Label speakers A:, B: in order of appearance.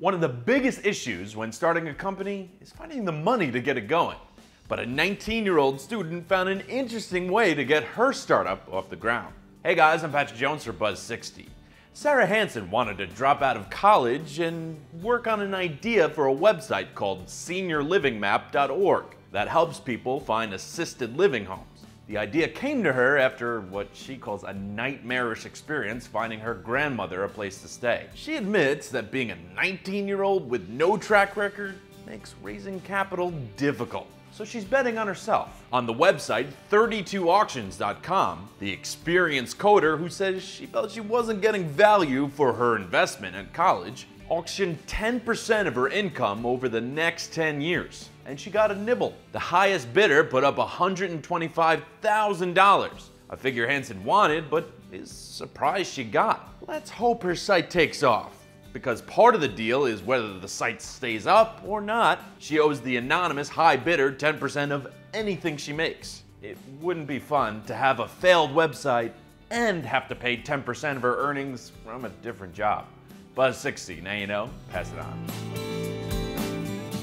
A: One of the biggest issues when starting a company is finding the money to get it going. But a 19-year-old student found an interesting way to get her startup off the ground. Hey guys, I'm Patrick Jones for Buzz60. Sarah Hansen wanted to drop out of college and work on an idea for a website called seniorlivingmap.org that helps people find assisted living homes. The idea came to her after what she calls a nightmarish experience finding her grandmother a place to stay. She admits that being a 19-year-old with no track record makes raising capital difficult. So she's betting on herself. On the website 32auctions.com, the experienced coder who says she felt she wasn't getting value for her investment at college auctioned 10% of her income over the next 10 years. And she got a nibble. The highest bidder put up $125,000, a figure Hansen wanted but is surprised she got. Let's hope her site takes off, because part of the deal is whether the site stays up or not. She owes the anonymous high bidder 10% of anything she makes. It wouldn't be fun to have a failed website and have to pay 10% of her earnings from a different job. Buzz60, now you know, pass it on.